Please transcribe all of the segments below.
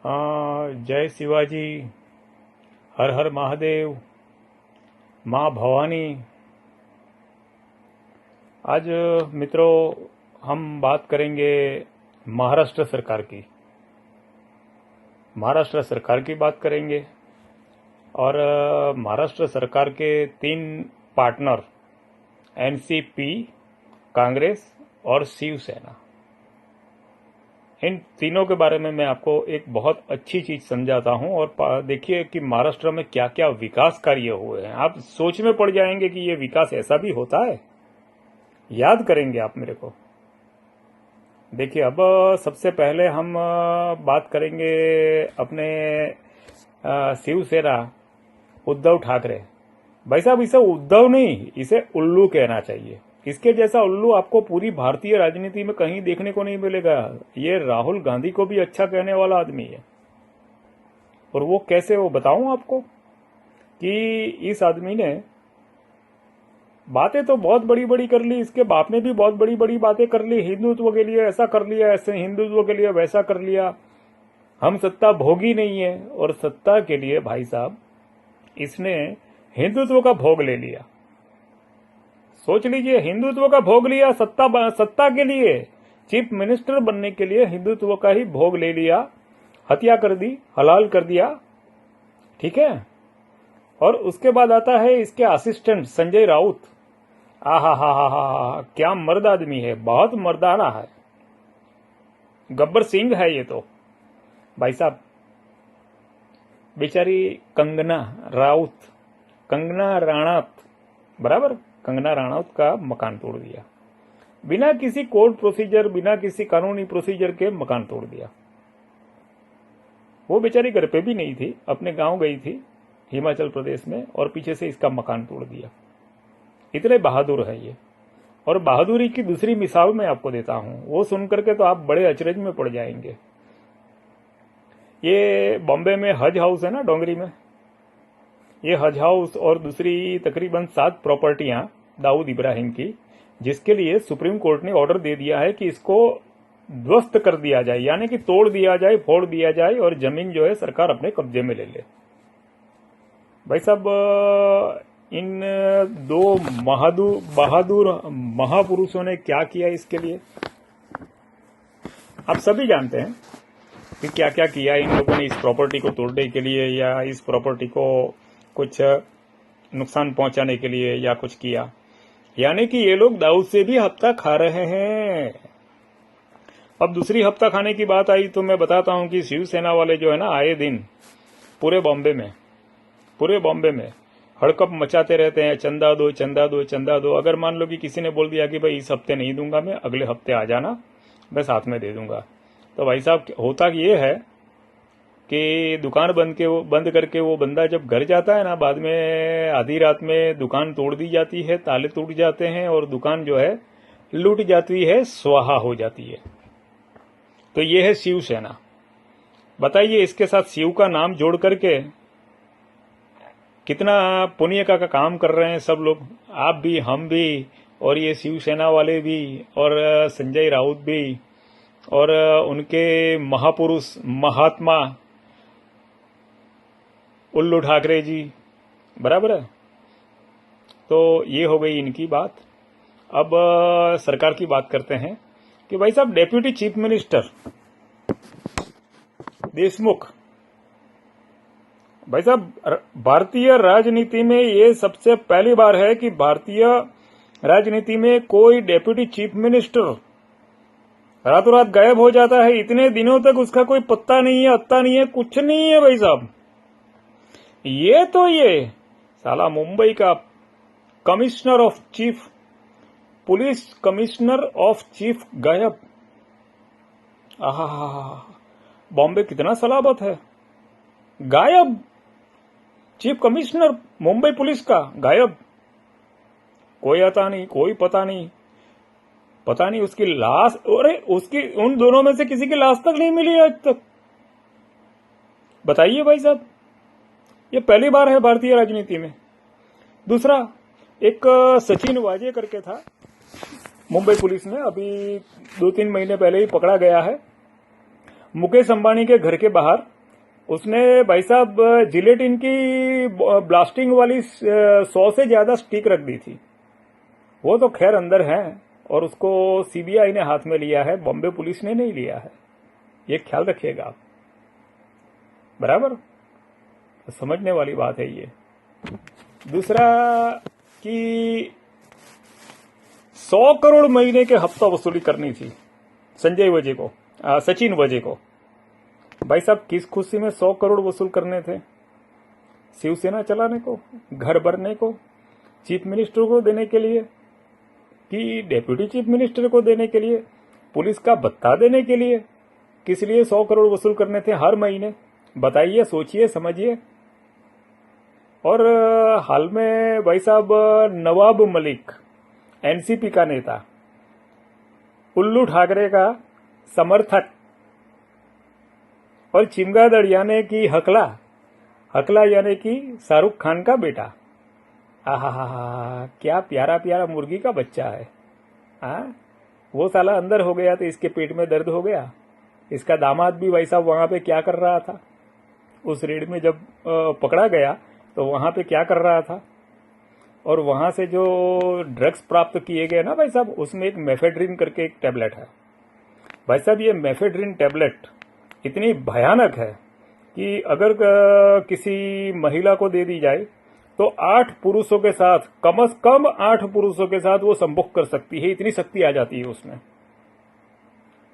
जय शिवाजी, हर हर महादेव, माँ भवानी। आज मित्रों हम बात करेंगे महाराष्ट्र सरकार की। महाराष्ट्र सरकार की बात करेंगे और महाराष्ट्र सरकार के 3 पार्टनर एनसीपी, कांग्रेस और शिवसेना, इन तीनों के बारे में मैं आपको एक बहुत अच्छी चीज समझाता हूं। और देखिए कि महाराष्ट्र में क्या क्या विकास कार्य हुए हैं। आप सोच में पड़ जाएंगे कि ये विकास ऐसा भी होता है, याद करेंगे आप मेरे को। देखिए, अब सबसे पहले हम बात करेंगे अपने शिवसेना उद्धव ठाकरे। भाई साहब, इसे उद्धव नहीं, इसे उल्लू कहना चाहिए। इसके जैसा उल्लू आपको पूरी भारतीय राजनीति में कहीं देखने को नहीं मिलेगा। ये राहुल गांधी को भी अच्छा कहने वाला आदमी है। और वो कैसे, वो बताऊं आपको कि इस आदमी ने बातें तो बहुत बड़ी बड़ी कर ली, इसके बाप ने भी बहुत बड़ी बड़ी बातें कर ली। हिंदुत्व के लिए ऐसा कर लिया, ऐसे हिंदुत्व के लिए वैसा कर लिया। हम सत्ता भोगी नहीं है, और सत्ता के लिए भाई साहब इसने हिंदुत्व का भोग ले लिया। सोच लीजिए, हिंदुत्व का भोग लिया सत्ता के लिए, चीफ मिनिस्टर बनने के लिए हिंदुत्व का ही भोग ले लिया, हत्या कर दी, हलाल कर दिया। ठीक है। और उसके बाद आता है इसके असिस्टेंट संजय राउत। आहा हा हा हा, क्या मर्द आदमी है, बहुत मर्दाना है, गब्बर सिंह है ये तो। भाई साहब, बेचारी कंगना राणावत, बराबर, कंगना राणावत का मकान तोड़ दिया बिना किसी कोर्ट प्रोसीजर, बिना किसी कानूनी प्रोसीजर के मकान तोड़ दिया। वो बेचारी घर पे भी नहीं थी, अपने गांव गई थी हिमाचल प्रदेश में, और पीछे से इसका मकान तोड़ दिया। इतने बहादुर है ये। और बहादुरी की दूसरी मिसाल मैं आपको देता हूं, वो सुनकर के तो आप बड़े अचरज में पड़ जाएंगे। ये बॉम्बे में हज हाउस है ना, डोंगरी में, ये हज हाउस और दूसरी तकरीबन 7 प्रॉपर्टियां दाऊद इब्राहिम की, जिसके लिए सुप्रीम कोर्ट ने ऑर्डर दे दिया है कि इसको ध्वस्त कर दिया जाए, यानी कि तोड़ दिया जाए, फोड़ दिया जाए, और जमीन जो है सरकार अपने कब्जे में ले ले। भाई साहब, इन 2 बहादुर महापुरुषों ने क्या किया इसके लिए आप सभी जानते हैं कि क्या क्या किया इन लोगों ने इस प्रॉपर्टी को तोड़ने के लिए, या इस प्रॉपर्टी को कुछ नुकसान पहुंचाने के लिए, या कुछ किया। यानी कि ये लोग दाऊद से भी हफ्ता खा रहे हैं। अब दूसरी हफ्ता खाने की बात आई तो मैं बताता हूं कि शिवसेना वाले जो है ना, आए दिन पूरे बॉम्बे में हड़कंप मचाते रहते हैं, चंदा दो चंदा दो चंदा दो। अगर मान लो कि किसी ने बोल दिया कि भाई इस हफ्ते नहीं दूंगा मैं, अगले हफ्ते आ जाना, मैं साथ में दे दूंगा। तो भाई साहब, होता ये है कि दुकान बंद करके वो बंदा जब घर जाता है ना, बाद में आधी रात में दुकान तोड़ दी जाती है, ताले टूट जाते हैं, और दुकान जो है लूट जाती है, स्वाहा हो जाती है। तो ये है शिवसेना। बताइए, इसके साथ शिव का नाम जोड़ करके कितना पुण्य का काम कर रहे हैं सब लोग, आप भी, हम भी, और ये शिवसेना वाले भी, और संजय राउत भी, और उनके महापुरुष महात्मा उल्लू ठाकरे जी, बराबर है। तो ये हो गई इनकी बात। अब सरकार की बात करते हैं कि भाई साहब, डेप्यूटी चीफ मिनिस्टर देशमुख, भाई साहब, भारतीय राजनीति में ये सबसे पहली बार है कि भारतीय राजनीति में कोई डेप्यूटी चीफ मिनिस्टर रातों रात गायब हो जाता है। इतने दिनों तक उसका कोई पत्ता नहीं है, अत्ता नहीं है, कुछ नहीं है भाई साहब। ये साला मुंबई का commissioner of chief police, commissioner of chief गायब। आहा, बॉम्बे कितना सलाबत है, गायब। चीफ कमिश्नर मुंबई पुलिस का गायब, कोई आता नहीं, कोई पता नहीं उसकी लाश, अरे उसकी, उन दोनों में से किसी की लाश तक नहीं मिली आज तक। बताइए भाई साहब, ये पहली बार है भारतीय राजनीति में। दूसरा, एक सचिन वाजे करके था मुंबई पुलिस में, अभी 2-3 महीने पहले ही पकड़ा गया है। मुकेश अंबानी के घर के बाहर उसने भाई साहब जिलेटिन की ब्लास्टिंग वाली 100 से ज्यादा स्टिक रख दी थी। वो तो खैर अंदर है और उसको सीबीआई ने हाथ में लिया है, बॉम्बे पुलिस ने नहीं लिया है, ये ख्याल रखिएगा आप, बराबर। तो समझने वाली बात है ये। दूसरा कि 100 करोड़ महीने के हफ्ता वसूली करनी थी संजय वजे को, सचिन वजे को। भाई साहब किस खुशी में 100 करोड़ वसूल करने थे? शिवसेना चलाने को, घर भरने को, चीफ मिनिस्टर को देने के लिए कि डेप्यूटी चीफ मिनिस्टर को देने के लिए, पुलिस का भत्ता देने के लिए? किस लिए 100 करोड़ वसूल करने थे हर महीने? बताइए, सोचिए, समझिए। और हाल में भाई साहब नवाब मलिक, एनसीपी का नेता, उल्लू ठाकरे का समर्थक, और चिमगादड़ यानी कि हकला यानी कि शाहरुख खान का बेटा। आहा, क्या प्यारा प्यारा मुर्गी का बच्चा है। वो साला अंदर हो गया तो इसके पेट में दर्द हो गया। इसका दामाद भी भाई साहब वहां पे क्या कर रहा था? उस रेड में जब पकड़ा गया तो वहां पे क्या कर रहा था? और वहां से जो ड्रग्स प्राप्त किए गए ना भाई साहब, उसमें एक मेफेड्रिन करके एक टैबलेट है। भाई साहब ये मेफेड्रिन टैबलेट इतनी भयानक है कि अगर किसी महिला को दे दी जाए तो 8 पुरुषों के साथ, कम से कम 8 पुरुषों के साथ वो संभोग कर सकती है, इतनी शक्ति आ जाती है उसमें।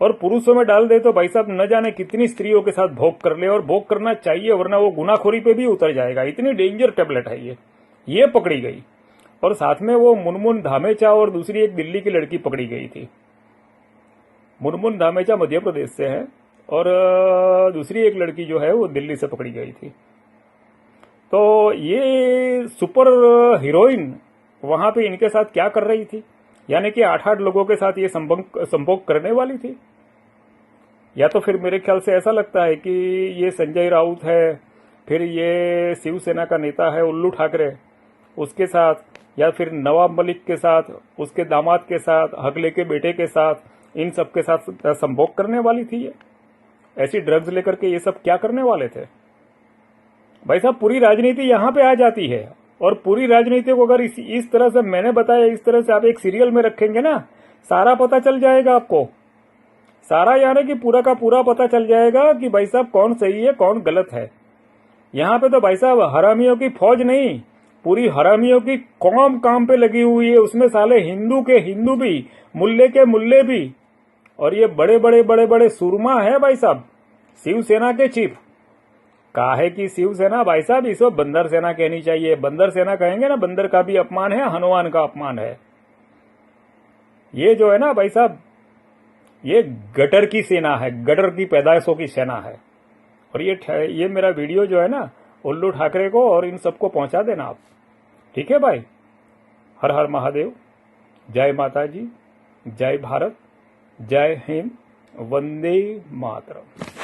और पुरुषों में डाल दे तो भाई साहब न जाने कितनी स्त्रियों के साथ भोग कर ले, और भोग करना चाहिए वरना वो गुनाखोरी पे भी उतर जाएगा। इतनी डेंजर टैबलेट है ये पकड़ी गई। और साथ में वो मुनमुन धामेचा और दूसरी एक दिल्ली की लड़की पकड़ी गई थी। मुनमुन धामेचा मध्य प्रदेश से है और दूसरी एक लड़की जो है वो दिल्ली से पकड़ी गई थी। तो ये सुपर हीरोइन वहां पे इनके साथ क्या कर रही थी? यानी कि 8-8 लोगों के साथ ये संभोग करने वाली थी। या तो फिर मेरे ख्याल से ऐसा लगता है कि ये संजय राउत है, फिर ये शिवसेना का नेता है उल्लू ठाकरे, उसके साथ, या फिर नवाब मलिक के साथ, उसके दामाद के साथ, हकले के बेटे के साथ, इन सब के साथ संभोग करने वाली थी ये। ऐसी ड्रग्स लेकर के ये सब क्या करने वाले थे? भाई साहब पूरी राजनीति यहां पे आ जाती है। और पूरी राजनीति को अगर इस तरह से मैंने बताया, इस तरह से आप एक सीरियल में रखेंगे ना, सारा पता चल जाएगा आपको। सारा यानी कि पूरा का पूरा पता चल जाएगा कि भाई साहब कौन सही है कौन गलत है। यहां पे तो भाई साहब हरामियों की फौज नहीं, पूरी हरामियों की कौम काम पे लगी हुई है। उसमें साले हिंदू के हिंदू भी, मुल्ले के मुल्ले भी, और ये बड़े बड़े सुरमा है भाई साहब, शिवसेना के चीफ। काहे की शिवसेना भाई साहब, इसको बंदर सेना कहनी चाहिए। बंदर सेना कहेंगे ना, बंदर का भी अपमान है, हनुमान का अपमान है। ये जो है ना भाई साहब, ये गटर की सेना है, गटर की पैदाइशों की सेना है। और ये मेरा वीडियो जो है ना, उल्लू ठाकरे को और इन सबको पहुंचा देना आप, ठीक है भाई। हर हर महादेव, जय माता जी, जय भारत, जय हिंद, वंदे मातरम।